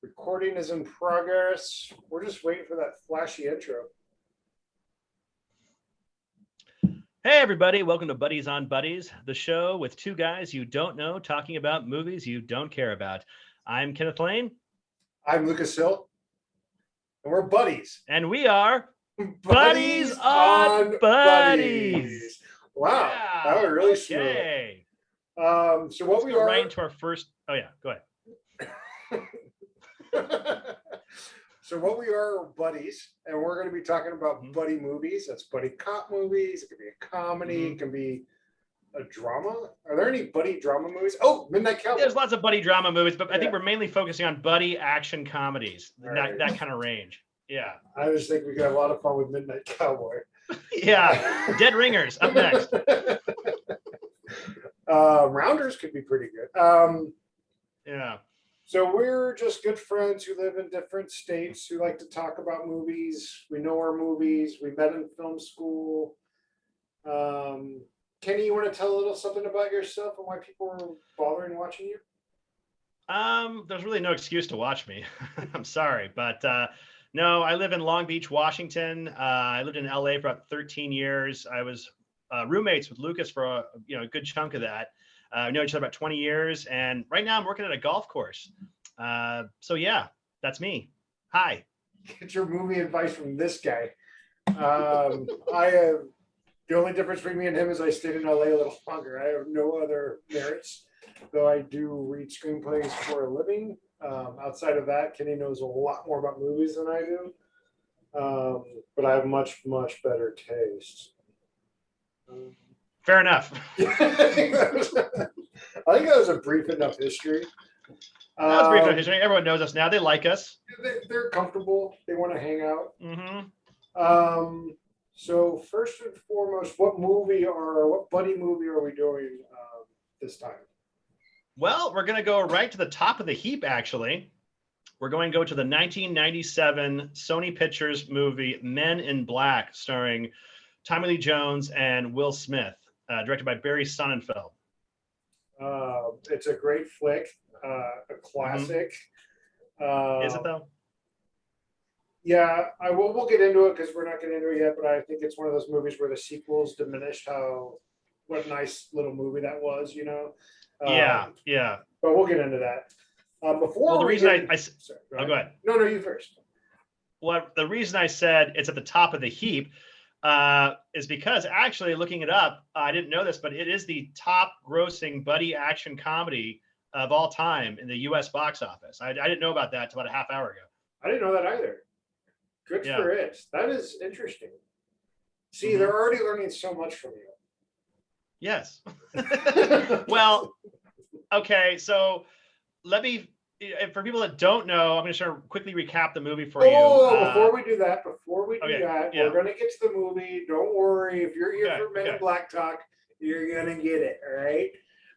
Recording is in progress. We're just waiting for that flashy intro. Hey, everybody. Welcome to Buddies on Buddies, the show with two guys you don't know talking about movies you don't care about. I'm Kenneth Lane. I'm Lucas Hill. And we're buddies. And we are Buddies on Buddies. Wow. Yeah, that was really okay. smooth. So what Let's we go are right into our first. Oh, yeah. Go ahead. So what we are buddies, and we're going to be talking about Mhm. buddy movies. That's buddy cop movies. It could be a comedy. Mhm. It can be a drama. Are there any buddy drama movies? Oh, Midnight Cowboy. There's lots of buddy drama movies, but I Yeah. think we're mainly focusing on buddy action comedies, Right. that kind of range. Yeah. I just think we got a lot of fun with Midnight Cowboy. Yeah. Dead Ringers up next. Rounders could be pretty good. Yeah. So we're just good friends who live in different states who like to talk about movies. We know our movies. We met in film school. Kenny, you want to tell a little something about yourself and why people are bothering watching you? There's really no excuse to watch me. I'm sorry, but no, I live in Long Beach, Washington. I lived in LA for about 13 years. I was roommates with Lucas for a good chunk of that. We know each other about 20 years, and right now I'm working at a golf course. So yeah, that's me. Hi. Get your movie advice from this guy. I have the only difference between me and him is I stayed in LA a little longer. I have no other merits, though I do read screenplays for a living. Outside of that, Kenny knows a lot more about movies than I do, but I have much better taste. Fair enough. I think that was a brief enough history. That was brief enough history. Everyone knows us now. They like us. They're comfortable. They want to hang out. Mm-hmm. So first and foremost, what buddy movie are we doing this time? Well, we're going to go right to the top of the heap, actually. We're going to go to the 1997 Sony Pictures movie Men in Black, starring Tommy Lee Jones and Will Smith, directed by Barry Sonnenfeld. It's a great flick, a classic. Is it though? Yeah, we'll get into it because we're not getting into it yet, but I think it's one of those movies where the sequels diminished what a nice little movie that was, Yeah. But we'll get into that. Well, the reason Sorry, go ahead. No, you first. Well, the reason I said it's at the top of the heap is because actually looking it up, I didn't know this, but it is the top grossing buddy action comedy of all time in the U.S. box office. I didn't know about that until about a half hour ago. I didn't know that either. Good Yeah. for it. That is interesting. See, they're already learning so much from you. Yes. Well, okay. So let me, for people that don't know, I'm going to sort of quickly recap the movie for you. Before we do that, we're going to get to the movie. Don't worry. If you're here for Men in Black talk, you're going to get it. All right.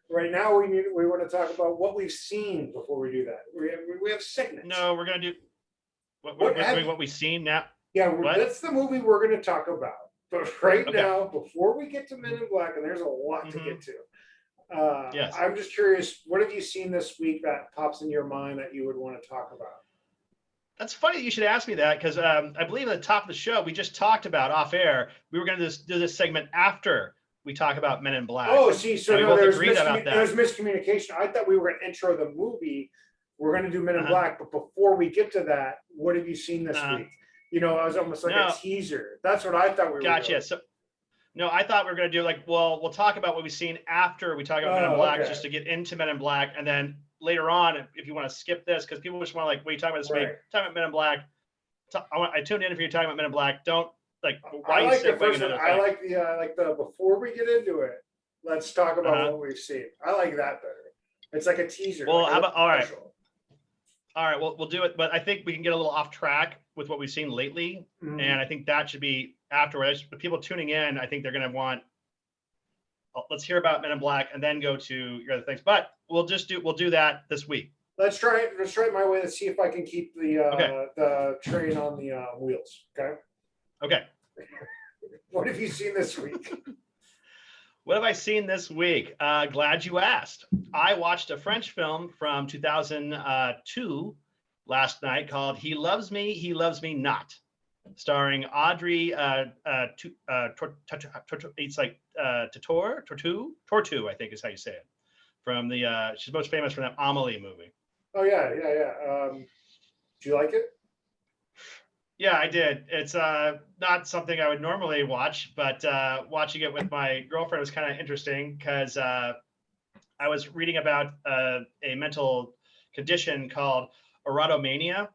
Right now, we want to talk about what we've seen before we do that. We have segments. No, we're going to do what we've seen now. Yeah, that's the movie we're going to talk about. But now, before we get to Men in Black, and there's a lot to get to, yes. I'm just curious, what have you seen this week that pops in your mind that you would want to talk about? That's funny that you should ask me that because I believe at the top of the show, we just talked about off air, we were going to do this segment after we talk about Men in Black. Oh, see, so no, there's miscommunication. I thought we were going to intro the movie. We're going to do Men in Black, but before we get to that, what have you seen this week? It was almost like a teaser. That's what I thought we were doing. Gotcha. So, no, I thought we were going to do we'll talk about what we've seen after we talk about Men in Black, just to get into Men in Black. And then later on, if you want to skip this, because people just want to what are you talking about this week? Talking about Men in Black. I tuned in if you're talking about Men in Black. Don't why I like the first one. I like the before we get into it, let's talk about what we've seen. I like that better. It's like a teaser. Well, how about all right, well, we'll do it, but I think we can get a little off track with what we've seen lately, and I think that should be afterwards. But people tuning in, I think they're going to want. Let's hear about Men in Black and then go to your other things. But we'll do that this week. Let's try it my way. Let's see if I can keep the train on the wheels. Okay. Okay. What have you seen this week? What have I seen this week? Glad you asked. I watched a French film from 2002 last night called "He Loves Me, He Loves Me Not," starring Audrey. It's like Tortu, I think is how you say it. From the she's most famous from that Amelie movie. Oh yeah, yeah, yeah. Do you like it? Yeah, I did. It's not something I would normally watch, but watching it with my girlfriend was kind of interesting because I was reading about a mental condition called erotomania,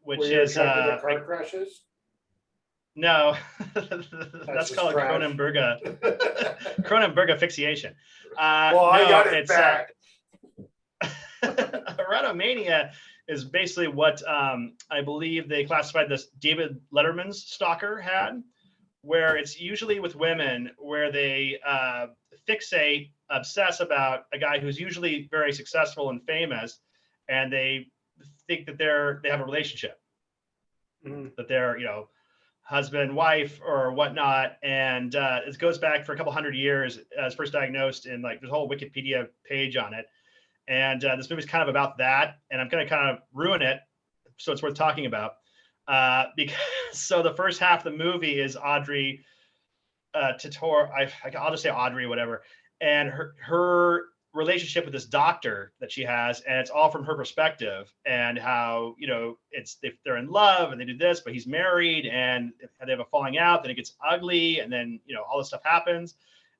Where which you're is attracted to car crashes? no, That's that's just called trash. Cronenberg asphyxiation. Well, I No, got it it's bad. erotomania is basically what I believe they classified this David Letterman's stalker had, where it's usually with women where they fixate, obsess about a guy who's usually very successful and famous, and they think that they have a relationship, Mhm. that they're husband, wife, or whatnot, and it goes back for a couple hundred years. As first diagnosed in like there's a whole Wikipedia page on it, and this movie's kind of about that. And I'm going to kind of ruin it, so it's worth talking about. Because so the first half of the movie is Audrey Tautou. I'll just say Audrey, whatever, and her relationship with this doctor that she has, and it's all from her perspective, and how it's they're in love and they do this, but he's married and they have a falling out, then it gets ugly, and then all this stuff happens.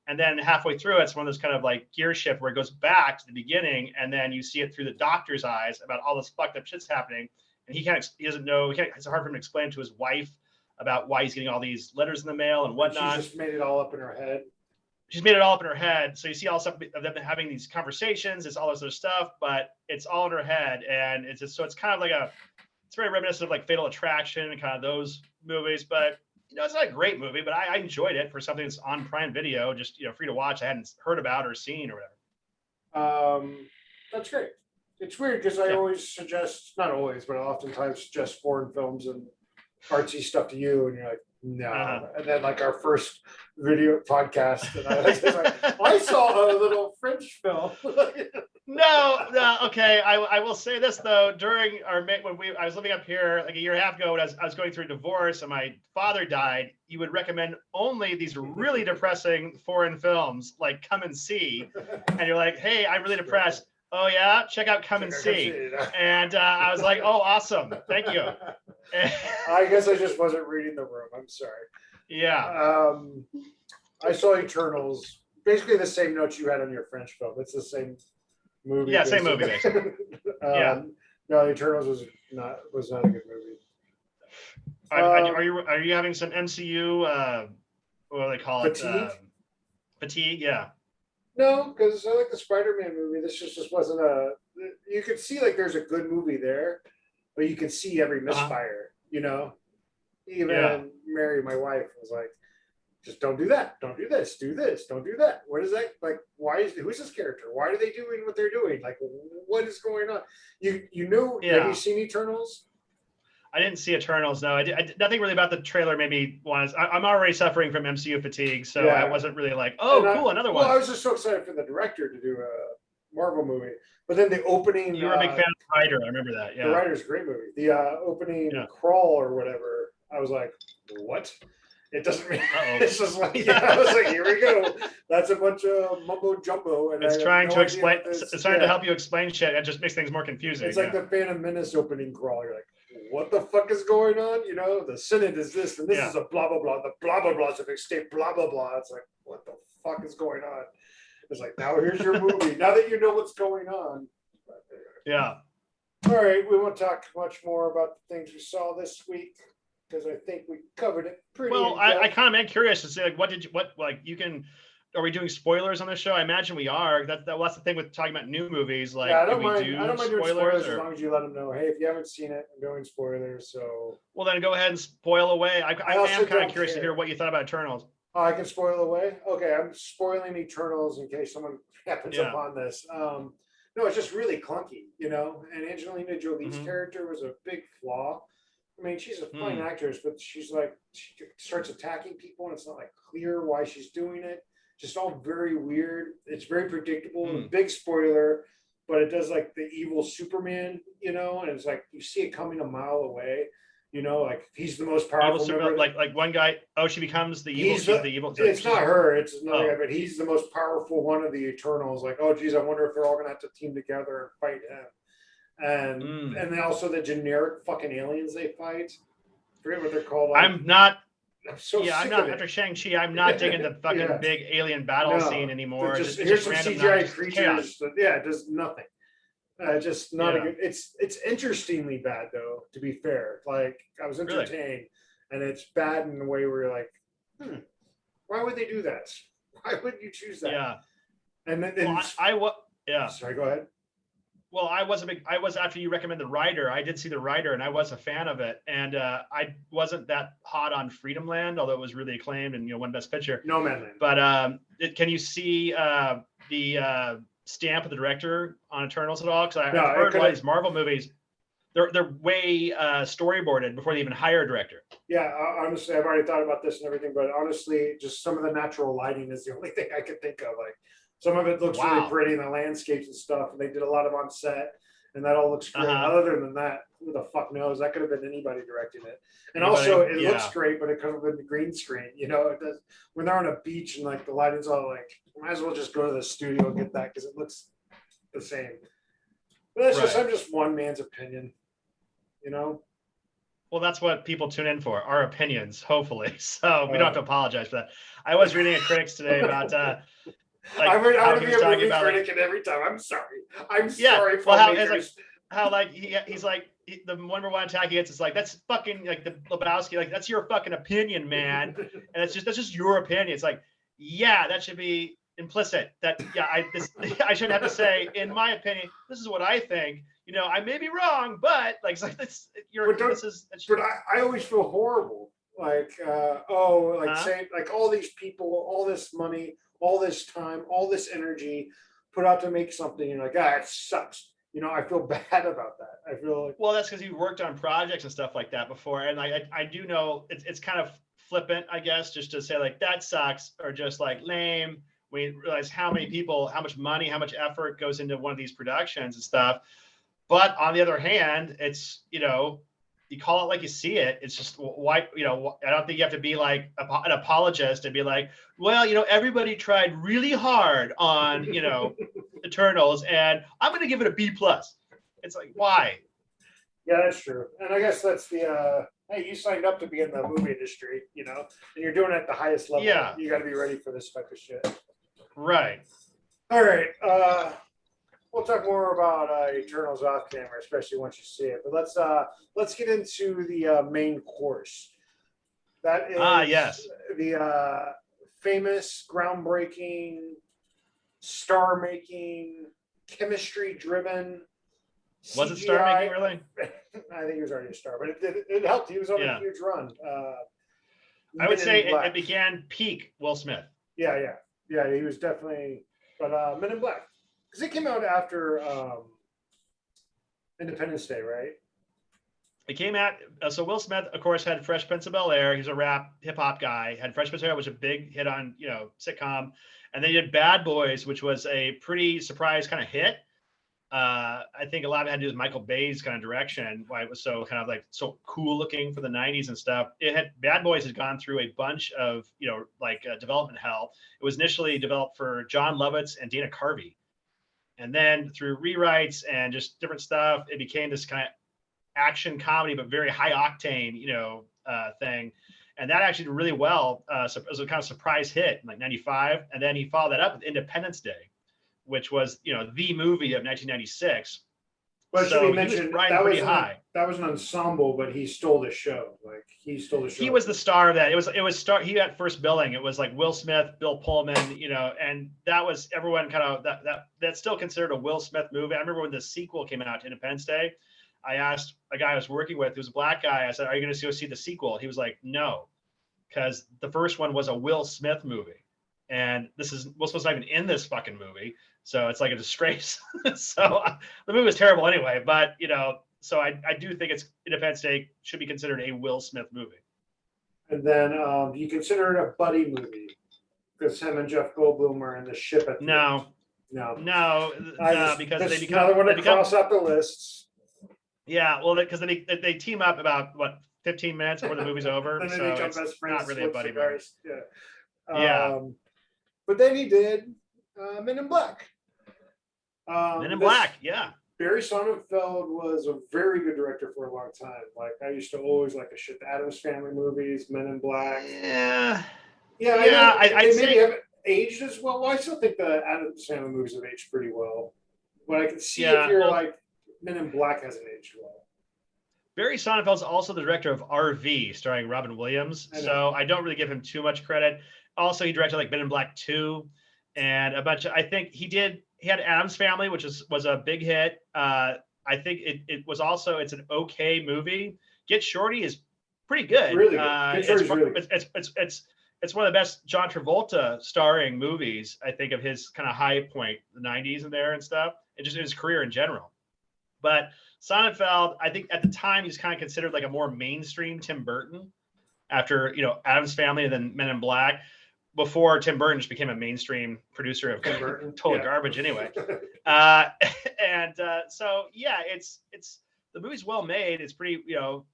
And then halfway through, it's one of those kind of like gear shift where it goes back to the beginning, and then you see it through the doctor's eyes about all this fucked up shit's happening, and he doesn't know. It's hard for him to explain to his wife about why he's getting all these letters in the mail and whatnot. She just made it all up in her head. She's made it all up in her head. So you see all stuff of them having these conversations. It's all this other stuff, but it's all in her head, and it's just, so it's kind of like it's very reminiscent of like Fatal Attraction and kind of those movies, but. It's not a great movie, but I enjoyed it for something that's on Prime Video, just free to watch. I hadn't heard about or seen or whatever. That's great. It's weird because I Yeah. always suggest, not always, but I oftentimes suggest foreign films and artsy stuff to you, and you're like, no. And then like our first video podcast, and I was like, I saw a little French film. No, okay. I will say this though. During I was living up here like a year and a half ago, when I was going through a divorce and my father died, you would recommend only these really depressing foreign films, like Come and See, and you're like, hey, I'm really depressed. Oh yeah, check out Come and See. And I was like, oh, awesome, thank you. I guess I just wasn't reading the room. I'm sorry. Yeah. I saw Eternals. Basically the same notes you had on your French film. It's the same movie. Yeah, same movie. Yeah. No, Eternals was not a good movie. Are you having some MCU? What do they call it? Fatigue. Yeah. No, because I like the Spider-Man movie. This just wasn't a. You could see like there's a good movie there, but you could see every misfire. Even Mary, my wife, was like, just don't do that. Don't do this. Do this. Don't do that. What is that? Like, who's this character? Why are they doing what they're doing? Like, what is going on? You know, have you seen Eternals? I didn't see Eternals. No, nothing really about the trailer made me want to. I'm already suffering from MCU fatigue, so I wasn't really like, oh, cool, another one. Well, I was just so excited for the director to do a Marvel movie, but then the opening. You were a big fan of the writer. I remember that. Yeah, the writer's a great movie. The opening crawl or whatever. I was like, what? It doesn't mean it's just like I was like, here we go. That's a bunch of mumbo jumbo, and it's trying to explain. It's trying to help you explain shit. It just makes things more confusing. It's like the Phantom Menace opening crawl. You're like, what the fuck is going on? The Senate is this, and this is a blah blah blah. The blah blah blah is a state blah blah blah. It's like, what the fuck is going on? It's like, now here's your movie. Now that you know what's going on. Yeah. All right, we won't talk much more about the things we saw this week, because I think we covered it pretty well. I kind of am curious to say, like, are we doing spoilers on this show? I imagine we are. That's the thing with talking about new movies. Like, I don't mind doing spoilers as long as you let them know, hey, if you haven't seen it, I'm doing spoilers. So well, then go ahead and spoil away. I am kind of curious to hear what you thought about Eternals. Oh, I can spoil away. Okay, I'm spoiling Eternals in case someone happens upon this. No, it's just really clunky, And Angelina Jolie's character was a big flaw. I mean, she's a fine actress, but she's like, she starts attacking people, and it's not like clear why she's doing it. Just all very weird. It's very predictable. Big spoiler. but it does like the evil Superman, and it's like you see it coming a mile away, like he's the most Evil powerful super, member. like one guy. Oh, she becomes the evil. He's She's the evil. it's not her, it's another Oh. guy, but he's the most powerful one of the Eternals. Like, oh geez, I wonder if they're all gonna have to team together and fight him. And then also the generic fucking aliens they fight. I forget what they're called. Like, I'm not. so Yeah, I'm sick not of it. after Shang-Chi. I'm not digging the fucking Yeah. big alien battle No, scene anymore. Just, It's here's some random CGI chaos. creatures. Yeah, it does nothing. Just not a Yeah. good. It's interestingly bad though. To be fair, like I was Really? entertained, and it's bad in a way where you're like, why would they do that? Why would you choose that? Yeah. And then Well, I was. Yeah. sorry, go ahead. Well, I was after you recommend the Rider. I did see the Rider, and I was a fan of it. And I wasn't that hot on Freedom Land, although it was really acclaimed and won Best Picture. No Man Land. But can you see the stamp of the director on Eternals at all? Because I've heard a lot of these Marvel movies, they're way storyboarded before they even hire a director. Yeah, honestly, I've already thought about this and everything, but honestly, just some of the natural lighting is the only thing I could think of. Like some of it looks really pretty in the landscapes and stuff, and they did a lot of on set, and that all looks great. Other than that, who the fuck knows? That could have been anybody directing it. And also, it looks great, but it could have been the green screen. It does when they're on a beach and like the lighting's all like, might as well just go to the studio and get that because it looks the same. But that's I'm just one man's opinion. Well, that's what people tune in for, our opinions, hopefully. So we don't have to apologize for that. I was reading a critics today about I'm going to be a movie critic and every time. I'm sorry. I'm sorry for how like he's like the number one attack he gets is like, that's fucking like the Lebowski, like that's your fucking opinion, man. And that's just your opinion. It's like, yeah, that should be implicit. That I shouldn't have to say, in my opinion, this is what I think. I may be wrong, but like this is. But I always feel horrible. Like saying like all these people, all this money, all this time, all this energy put out to make something, and like, it sucks. I feel bad about that. I feel like, well, that's because you worked on projects and stuff like that before, and I do know it's kind of flippant, I guess, just to say like that sucks or just like lame. We realize how much money, how much effort goes into one of these productions and stuff. But on the other hand, it's, you call it like you see it. It's just why, I don't think you have to be like an apologist and be like, well, everybody tried really hard on, Eternals, and I'm going to give it a B+. It's like, why? Yeah, that's true. And I guess that's the, hey, you signed up to be in the movie industry, and you're doing it at the highest level. Yeah. You got to be ready for this type of shit. Right. All right. We'll talk more about Eternals off camera, especially once you see it. But let's get into the main course. That is yes. The famous, groundbreaking, star-making, chemistry-driven. Was it star-making, really? I think he was already a star, but it helped. He was on a huge run. I would say it began peak Will Smith. Yeah, he was definitely. But Men in Black. Because it came out after Independence Day, right? It came out. So Will Smith, of course, had Fresh Prince of Bel-Air. He's a rap hip hop guy. Had Fresh Prince of Bel-Air, which was a big hit on sitcom, and they did Bad Boys, which was a pretty surprise kind of hit. I think a lot of it had to do with Michael Bay's kind of direction, why it was so kind of like so cool looking for the 90s and stuff. Bad Boys had gone through a bunch of development hell. It was initially developed for John Lovitz and Dana Carvey. And then through rewrites and just different stuff, it became this kind of action comedy, but very high octane, thing. And that actually did really well. So it was a kind of surprise hit in like 95. And then he followed that up with Independence Day, which was, the movie of 1996. But so should be mentioned, that was an ensemble, but he stole the show. Like he stole the show. He was the star of that. He had first billing. It was like Will Smith, Bill Pullman, and that was everyone kind of that's still considered a Will Smith movie. I remember when the sequel came out to Independence Day, I asked a guy I was working with, who was a black guy, I said, "Are you going to go see the sequel?" He was like, "No," because the first one was a Will Smith movie. And Will Smith's not even in this fucking movie. So it's like a disgrace. So the movie was terrible anyway, but so I do think Independence Day should be considered a Will Smith movie. And then you consider it a buddy movie because him and Jeff Goldblum are in the ship at the end. No. No, because that's they become another one they to become cross up the lists. yeah. Well, because they team up about what 15 minutes before the movie's over, Then they so become it's best friends. not really a Flip buddy movie. cigars. Yeah. Yeah, But then he did Men in Black. Men in This Black. Yeah, Barry Sonnenfeld was a very good director for a long time. Like I used to always like the shit, the Addams Family movies, Men in Black. yeah, Yeah, I yeah. know I'd they maybe say haven't aged as well. Well, I still think the Addams Family movies have aged pretty well. But I can see if yeah. you're Well, like Men in Black hasn't aged well. Barry Sonnenfeld's also the director of RV, starring Robin Williams. I know. So I don't really give him too much credit. Also, he directed like Men in Black 2 and a bunch of, I think he had Addams Family, which was a big hit. I think it was also, it's an okay movie. Get Shorty is pretty good. Really good. Get Shorty's really good. It's one of the best John Travolta starring movies, I think, of his kind of high point, the 90s and there and stuff, and just his career in general. But Sonnenfeld, I think at the time he's kind of considered like a more mainstream Tim Burton after, Addams Family and then Men in Black, before Tim Burton just became a mainstream producer of Tim Burton, total yeah. garbage anyway. So yeah, it's the movie's well made. It's pretty,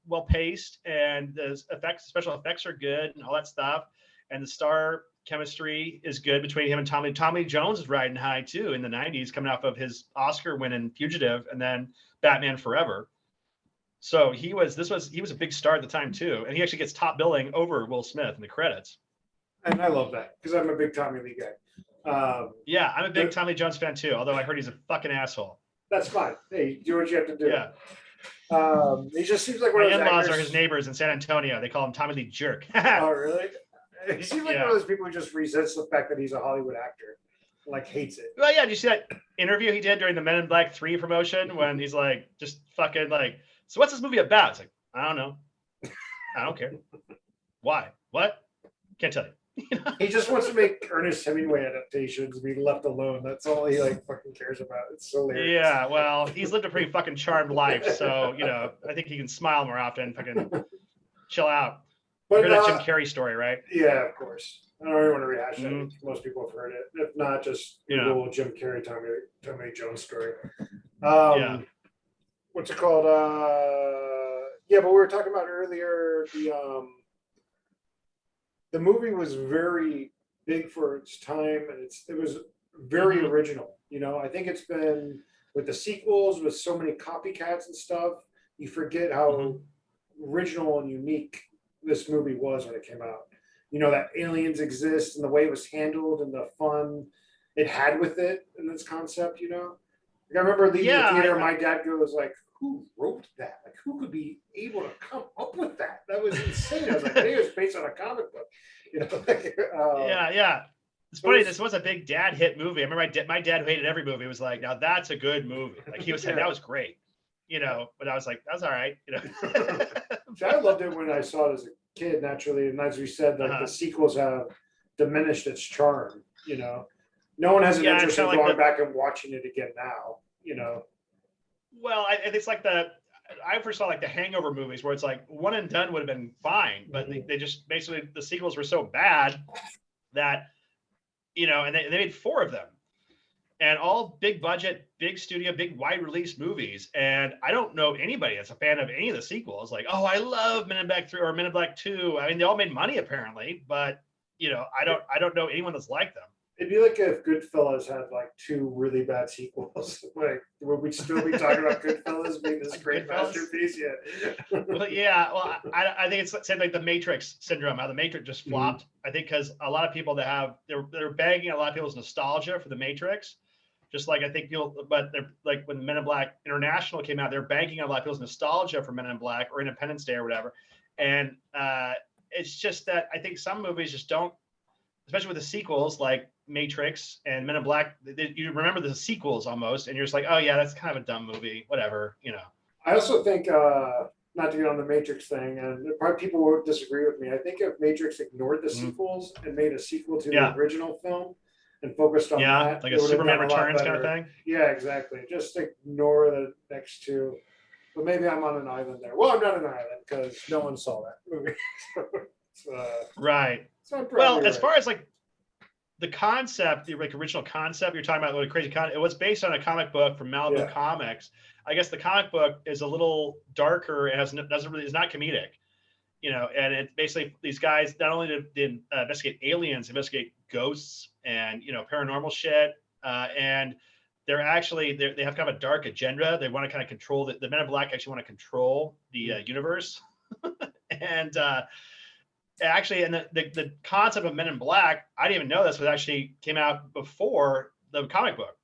well paced, and the special effects are good and all that stuff. And the star chemistry is good between him and Tommy. Tommy Jones is riding high too in the 90s, coming off of his Oscar win in Fugitive and then Batman Forever. So he was a big star at the time too. And he actually gets top billing over Will Smith in the credits. And I love that because I'm a big Tommy Lee guy. Yeah, I'm a big Tommy Jones fan too, although I heard he's a fucking asshole. That's fine. Hey, do what you have to do. Yeah. He just seems like one My of those in-laws actors. are his neighbors in San Antonio. They call him Tommy Lee Jerk. Oh, really? He seems like Yeah. one of those people who just resents the fact that he's a Hollywood actor, like hates it. Well, yeah, did you see that interview he did during the Men in Black 3 promotion when he's like, just fucking like, so what's this movie about? It's like, I don't know. I don't care. Why? What? Can't tell you. He just wants to make Ernest Hemingway adaptations and be left alone. That's all he like fucking cares about. It's so hilarious. Yeah, well, he's lived a pretty fucking charmed life, so I think he can smile more often, fucking chill out. But You heard that Jim Carrey story, right? yeah, of course. I don't really want to rehash it. Mhm. Most people have heard it. If not, just Yeah. Google Jim Carrey Tommy Jones story. Yeah. What's it called? Yeah, but we were talking about earlier the movie was very big for its time, and it was very Mhm. original. I think it's been with the sequels with so many copycats and stuff. You forget how Mhm. original and unique this movie was when it came out. That aliens exist and the way it was handled and the fun it had with it and this concept. Like I remember leaving Yeah, the theater, and my dad goes like, "Who wrote that? Like, who could be able to come up with that? That was insane." I was like, "It was based on a comic book." Yeah. It's funny. This was a big dad hit movie. I remember my dad who hated every movie was like, "Now that's a good movie." Like he was saying, Yeah. "That was great," But I was like, "That's all right," See, I loved it when I saw it as a kid, naturally, and as we said, like the sequels have diminished its charm. No one has an Yeah, interest it's in kinda like going back and watching it again now. Well, it's like I first saw like the Hangover movies where it's like one and done would have been fine, but they just basically the sequels were so bad that and they made 4 of them, and all big budget, big studio, big wide release movies. And I don't know anybody that's a fan of any of the sequels. Like, oh, I love Men in Black 3 or Men in Black 2. I mean, they all made money apparently, but I don't know anyone that's like them. It'd be like if Goodfellas had like 2 really bad sequels. Like, would we still be talking about Goodfellas being this great Goodfellas? masterpiece? Yeah. Well, yeah. Well, I think it's same like the Matrix syndrome. How the Matrix just flopped. I think because a lot of people they're bagging a lot of people's nostalgia for the Matrix. Just like I think but they're like when Men in Black International came out, they're banking on a lot of people's nostalgia for Men in Black or Independence Day or whatever. And it's just that I think some movies just don't, especially with the sequels like Matrix and Men in Black, you remember the sequels almost, and you're just like, oh yeah, that's kind of a dumb movie, whatever. I also think, not to get on the Matrix thing, and probably people will disagree with me. I think if Matrix ignored the sequels and made a sequel to the original film and focused on that, like it a would have Superman done a lot Returns kind of better. thing. Yeah, exactly. Just ignore the next 2. But maybe I'm on an island there. Well, I'm not on an island because no one saw that movie. Right. So I'm Well, probably as right. far as like the concept, the like original concept you're talking about, what a crazy it was based on a comic book from Malibu Yeah. Comics. I guess the comic book is a little darker and doesn't really is not comedic, and it's basically these guys not only did investigate aliens, investigate ghosts and paranormal shit, and they have kind of a dark agenda. They want to kind of control the Men in Black actually want to control the universe, and actually, and the concept of Men in Black, I didn't even know this was actually came out before the comic book.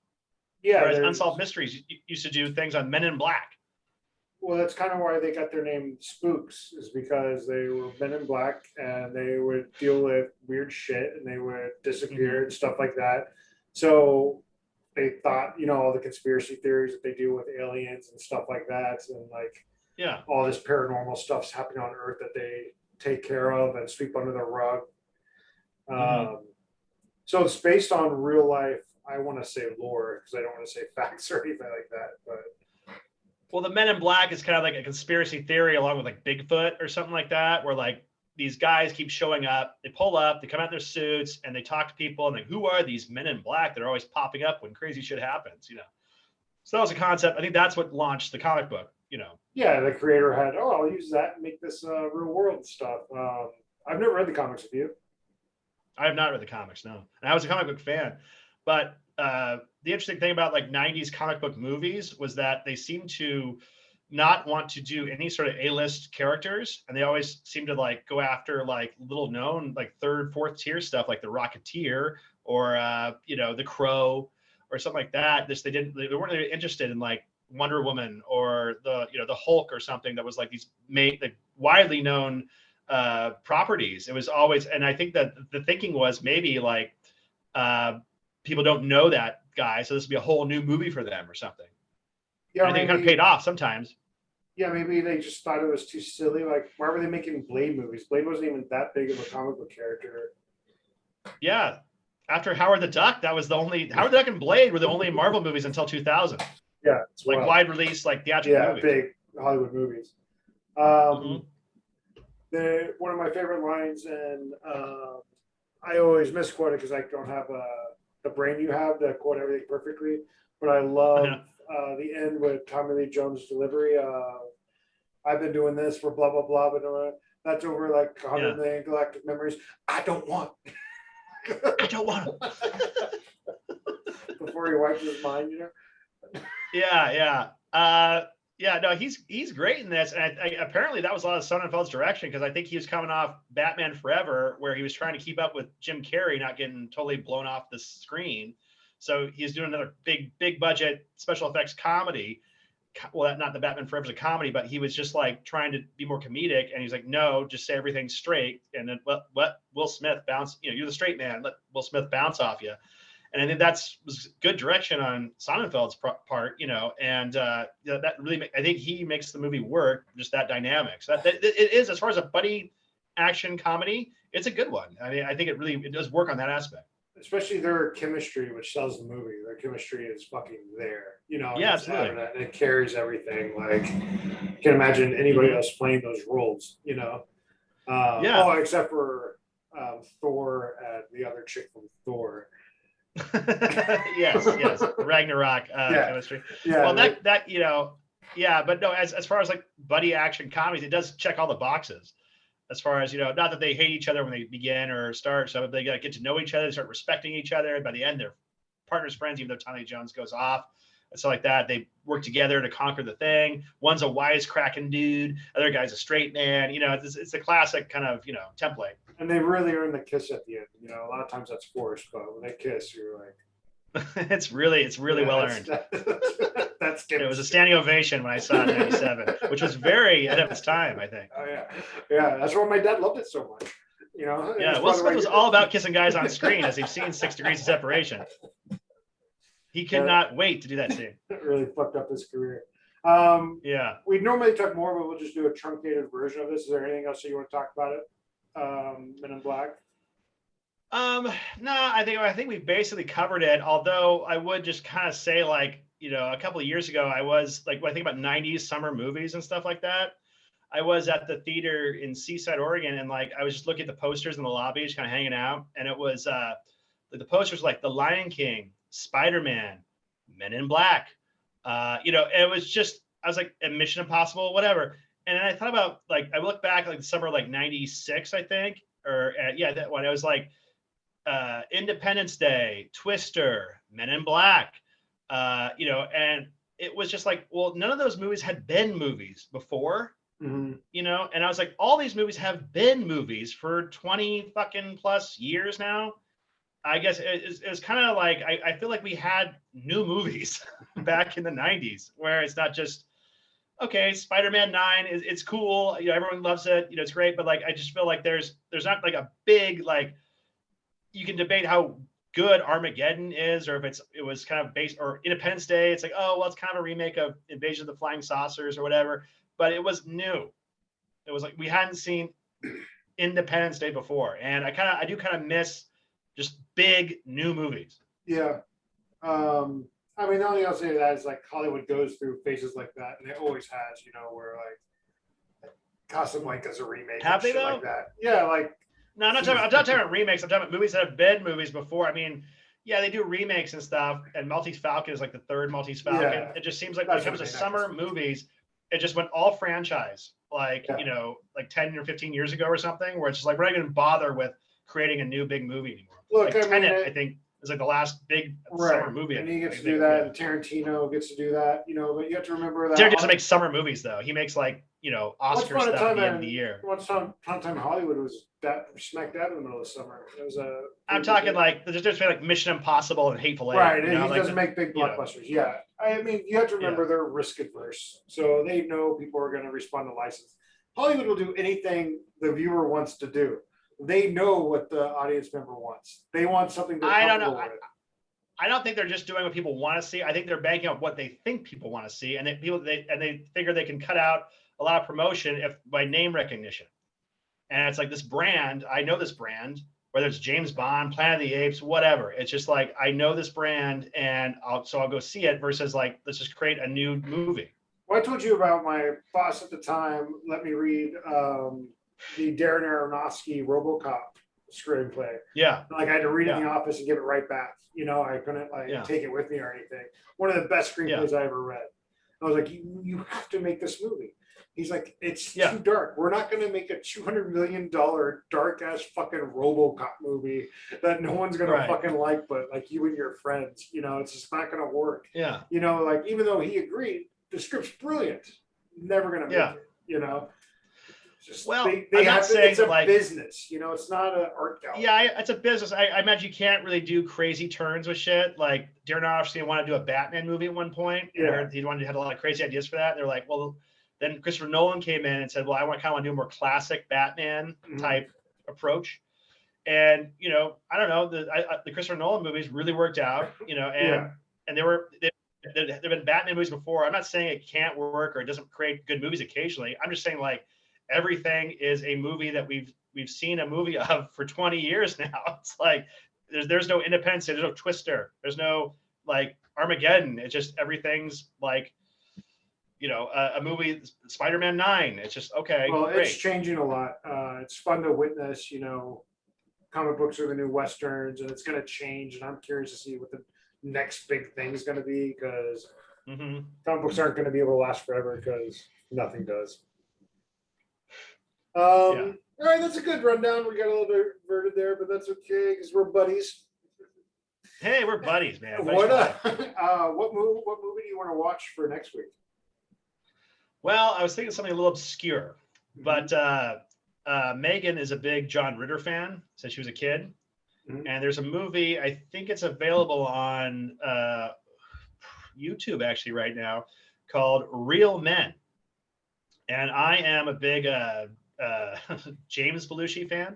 Yeah. Whereas Unsolved Mysteries used to do things on Men in Black. Well, that's kind of why they got their name Spooks, is because they were Men in Black and they would deal with weird shit and they would disappear and stuff like that. So they thought, all the conspiracy theories that they do with aliens and stuff like that, and like all this paranormal stuff's happening on Earth that they take care of and sweep under the rug. So it's based on real life. I want to say lore because I don't want to say facts or anything like that, but. Well, the Men in Black is kind of like a conspiracy theory along with like Bigfoot or something like that, where like these guys keep showing up, they pull up, they come out in their suits and they talk to people and like, who are these Men in Black that are always popping up when crazy shit happens, So that was a concept. I think that's what launched the comic book, Yeah, the creator had, I'll use that and make this real world stuff. I've never read the comics with you. I have not read the comics, no. And I was a comic book fan. But the interesting thing about like 90s comic book movies was that they seem to not want to do any sort of A-list characters. And they always seem to like go after like little known, like third, fourth tier stuff like the Rocketeer or, the Crow or something like that. They weren't really interested in like Wonder Woman or the Hulk or something that was like these widely known properties. It was always, and I think that the thinking was maybe like, people don't know that guy, so this would be a whole new movie for them or something. Yeah, I think it kind of paid off sometimes. Yeah, maybe they just thought it was too silly. Like, why were they making Blade movies? Blade wasn't even that big of a comic book character. Yeah, after Howard the Duck, that was the only Howard the Duck and Blade were the only Marvel movies until 2000. Yeah, it's like wide release, like theatrical movies. Big Hollywood movies. One of my favorite lines, and I always misquote it because I don't have the brain you have to quote everything perfectly, but I love the end with Tommy Lee Jones' delivery. I've been doing this for blah, blah, blah, but that's over like 100 million galactic memories. I don't want. I don't want. Before he wipes his mind, Yeah. No, he's great in this, and I apparently that was a lot of Sonnenfeld's direction because I think he was coming off Batman Forever, where he was trying to keep up with Jim Carrey, not getting totally blown off the screen. So he's doing another big budget special effects comedy. Well, not the Batman Forever's a comedy, but he was just like trying to be more comedic, and he's like, no, just say everything straight, and then let Will Smith bounce. You're the straight man. Let Will Smith bounce off you. And I think was good direction on Sonnenfeld's part, and that really, I think he makes the movie work, just that dynamic. So that it is, as far as a buddy action comedy, it's a good one. I mean, I think it does work on that aspect. Especially their chemistry, which sells the movie. Their chemistry is fucking there, Yeah, absolutely. And it carries everything. Like, I can't imagine anybody else playing those roles, Oh, except for Thor and the other chick from Thor. yes, Ragnarok chemistry. Yeah, well, that but no, as far as like buddy action comedies, it does check all the boxes. As far as not that they hate each other when they begin or start, so they get to know each other, they start respecting each other, and by the end, they're partners, friends. Even though Tommy Jones goes off and stuff like that, they work together to conquer the thing. One's a wisecracking dude, other guy's a straight man. It's a classic kind of template. And they really earn the kiss at the end. A lot of times that's forced, but when they kiss, you're like, it's really well earned. It was a standing ovation when I saw it in '97, which was very ahead of its time, I think. Oh yeah. That's why my dad loved it so much. Yeah, Will Smith was all about kissing guys on screen, as he's seen 6 Degrees of Separation. He could not wait to do that scene. It really fucked up his career. We normally talk more, but we'll just do a truncated version of this. Is there anything else that you want to talk about it? Men in Black? No, I think we basically covered it. Although I would just kind of say, like, a couple of years ago, I was like, when I think about 90s summer movies and stuff like that, I was at the theater in Seaside, Oregon, and like I was just looking at the posters in the lobby, just kind of hanging out, and it was the posters like The Lion King, Spider-Man, Men in Black. You know, and it was just, I was like, and Mission Impossible, whatever. And then I thought about, like, I look back like the summer of like 96, I think, or yeah, that one. It was like Independence Day, Twister, Men in Black, you know, and it was just like, well, none of those movies had been movies before, you know, and I was like, all these movies have been movies for 20 fucking plus years now. I guess it's kind of like, I feel like we had new movies back in the 90s where it's not just, okay, Spider-Man 9 is, it's cool, you know, everyone loves it, you know, it's great, but like I just feel like there's not like a big, like, you can debate how good Armageddon is, or if it was kind of based, or Independence Day, it's like, oh well, it's kind of a remake of Invasion of the Flying Saucers or whatever, but it was new. It was like we hadn't seen Independence Day before, and I do kind of miss just big new movies. Yeah. I mean, the only thing I'll say to that is like Hollywood goes through phases like that, and it always has, you know, where like Casablanca's a remake. Have and they shit though? like that? Yeah, like No, I'm not talking about remakes. I'm talking about movies that have been movies before. I mean, yeah, they do remakes and stuff, and Maltese Falcon is like the third Maltese Falcon. Yeah, it just seems like when it that's comes to what I mean, summer movies, it just went all franchise, like, Yeah. you know, like 10 or 15 years ago or something, where it's just like, we're not even bother with creating a new big movie anymore. Look, Like I mean, Tenet, I think, is like the last big summer right, movie. and he gets to think. do that, Yeah. and Tarantino gets to do that, you know. But you have to remember that Tarantino doesn't make summer movies though. He makes like, you know, Oscar Once Upon a stuff at Time the end of in- the year. Once Upon a Time in Hollywood was that smack dab in the middle of summer. It was a. I'm talking like there's difference between like Mission Impossible and Hateful Eight. Right, You know, he like doesn't make big blockbusters. Yeah, I mean, you have to remember they're risk adverse, so they know people are going to respond to license. Hollywood will do anything the viewer wants to do. They know what the audience member wants. They want something they're I don't comfortable know. with. I don't think they're just doing what people want to see. I think they're banking on what they think people want to see, and they figure they can cut out a lot of promotion if by name recognition. And it's like this brand. I know this brand, whether it's James Bond, Planet of the Apes, whatever. It's just like I know this brand, and I'll go see it. Versus like let's just create a new movie. Well, I told you about my boss at the time. Let me read the Darren Aronofsky RoboCop screenplay. Yeah. Like I had to read it in the office and give it right back. You know, I couldn't like take it with me or anything. One of the best screenplays I ever read. I was like, you have to make this movie. He's like, it's too dark. We're not going to make a $200 million dark ass fucking RoboCop movie that no one's going to fucking like, but like you and your friends. You know, it's just not going to work. Yeah. You know, like even though he agreed, the script's brilliant. Never going to make it. You know. Just, well, they I'm not saying it's a like business, you know, it's not an art gallery. Yeah, it's a business. I imagine you can't really do crazy turns with shit. Like Darren Aronofsky wanted to do a Batman movie at one point. Yeah, he had a lot of crazy ideas for that. They're like, well, then Christopher Nolan came in and said, well, I want to do a more classic Batman type approach. And you know, I don't know, the Christopher Nolan movies really worked out. You know, and there have been Batman movies before. I'm not saying it can't work or it doesn't create good movies occasionally. I'm just saying like. Everything is a movie that we've seen a movie of for 20 years now. It's like there's no Independence Day, there's no Twister, there's no like Armageddon. It's just everything's like, you know, a movie, Spider-Man 9. It's just okay. Well, great. It's changing a lot. It's fun to witness. You know, comic books are the new westerns, and it's going to change. And I'm curious to see what the next big thing is going to be because comic books aren't going to be able to last forever because nothing does. All right, that's a good rundown. We got a little diverted there, but that's okay because we're buddies. Hey, we're buddies, man. What movie do you want to watch for next week? Well, I was thinking something a little obscure, but Megan is a big John Ritter fan since she was a kid, and there's a movie. I think it's available on YouTube actually right now called Real Men, and I am a big James Belushi fan,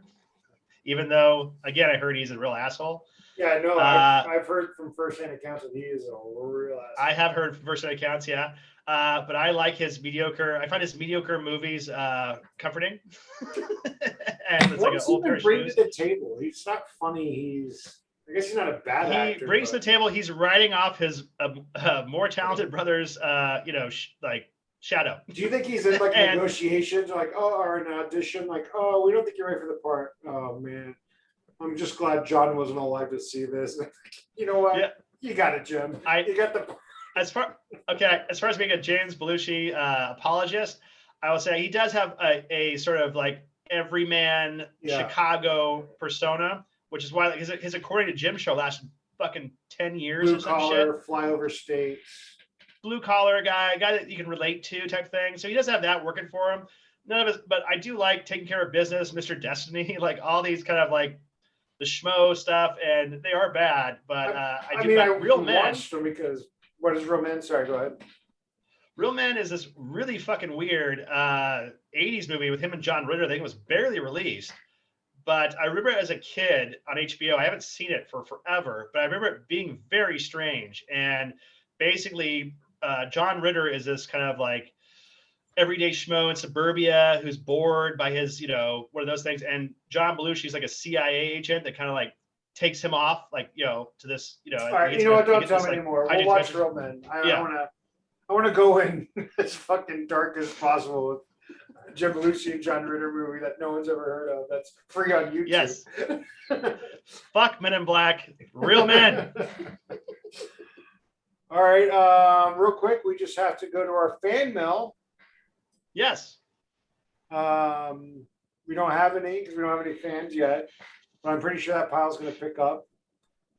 even though again I heard he's a real asshole. Yeah, no, I've heard from firsthand accounts that he is a real asshole. I have heard from firsthand accounts, but I like his mediocre. I find his mediocre movies comforting. And it's like an old pair of shoes. To the table? He's not funny. I guess he's not a bad actor. He brings to the table. He's writing off his more talented brother's, like shadow. Do you think he's in like negotiations, like or an audition, like we don't think you're right for the part? Oh man, I'm just glad John wasn't alive to see this. You know what? Yeah. You got it, Jim. You got the. As far as being a James Belushi apologist, I will say he does have a sort of like everyman Chicago persona, which is why like, his according to Jim show lasted fucking 10 years Blue or some collar, shit. flyover states. Blue collar guy that you can relate to type thing. So he does have that working for him. None of us, but I do like Taking Care of Business, Mr. Destiny, like all these kind of like the schmo stuff, and they are bad, but I do like Real Men. Watched them because what is Real Men? Sorry, go ahead. Real Men is this really fucking weird 80s movie with him and John Ritter. I think it was barely released, but I remember it as a kid on HBO. I haven't seen it for forever, but I remember it being very strange. And basically, John Ritter is this kind of like everyday schmo in suburbia who's bored by his, one of those things. And John Belushi is like a CIA agent that kind of like takes him off, like, to this, All right, you know what? Don't tell me anymore. We'll watch Real Men. I want to go in as fucking dark as possible with Jim Belushi and John Ritter movie that no one's ever heard of. That's free on YouTube. Yes. Fuck Men in Black. Real Men. All right. Real quick, we just have to go to our fan mail. Yes. We don't have any because we don't have any fans yet, but I'm pretty sure that pile's going to pick up.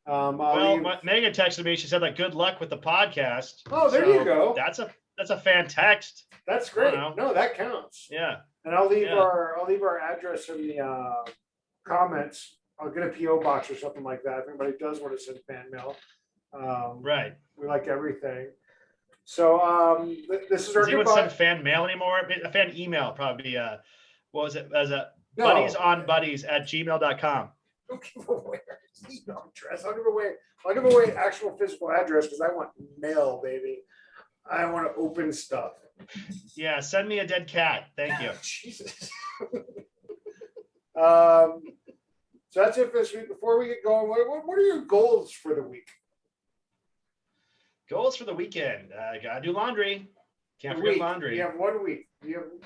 Megan texted me. She said, like, good luck with the podcast. Oh, there you go. That's a fan text. That's great. No, that counts. Yeah. And I'll leave our address in the comments. I'll get a PO box or something like that if anybody does want to send fan mail. Right. We like everything. So this is our. Does anyone send fan mail anymore? A fan email probably. What was it? As a buddiesonbuddies@gmail.com. Don't give away our email address. I'll give away actual physical address because I want mail, baby. I want to open stuff. Yeah, send me a dead cat. Thank you. Jesus. So that's it for this week. Before we get going, what are your goals for the week? Goals for the weekend. Gotta do laundry. Can't forget laundry. You have 1 week. You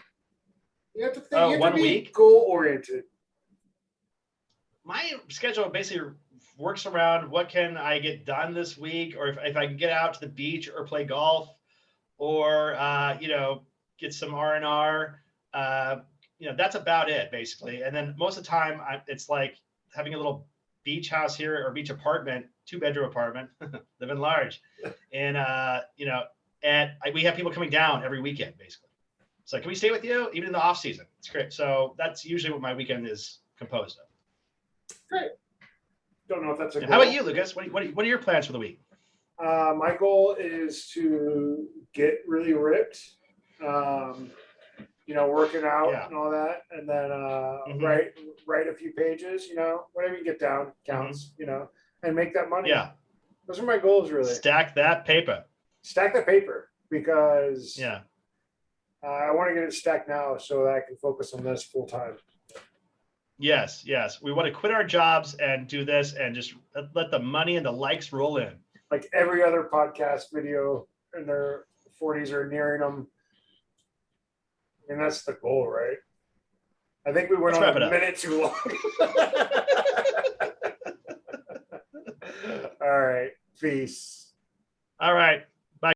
have to think. Oh, you have 1 to be week? Goal oriented. My schedule basically works around what can I get done this week, or if I can get out to the beach or play golf, or get some R&R. That's about it basically. And then most of the time, it's like having a little beach house here or beach apartment, 2-bedroom apartment, living large, and we have people coming down every weekend basically. So can we stay with you even in the off season? It's great. So that's usually what my weekend is composed of. Great. Don't know if that's a goal. How about you, Lucas? What are your plans for the week? My goal is to get really ripped, working out and all that, and then write a few pages, whatever you get down counts, and make that money. Yeah. Those are my goals, really. Stack that paper because I want to get it stacked now so that I can focus on this full time. Yes. We want to quit our jobs and do this and just let the money and the likes roll in. Like every other podcast video in their 40s are nearing them. And that's the goal, right? I think we went on a minute too long. All right. Peace. All right.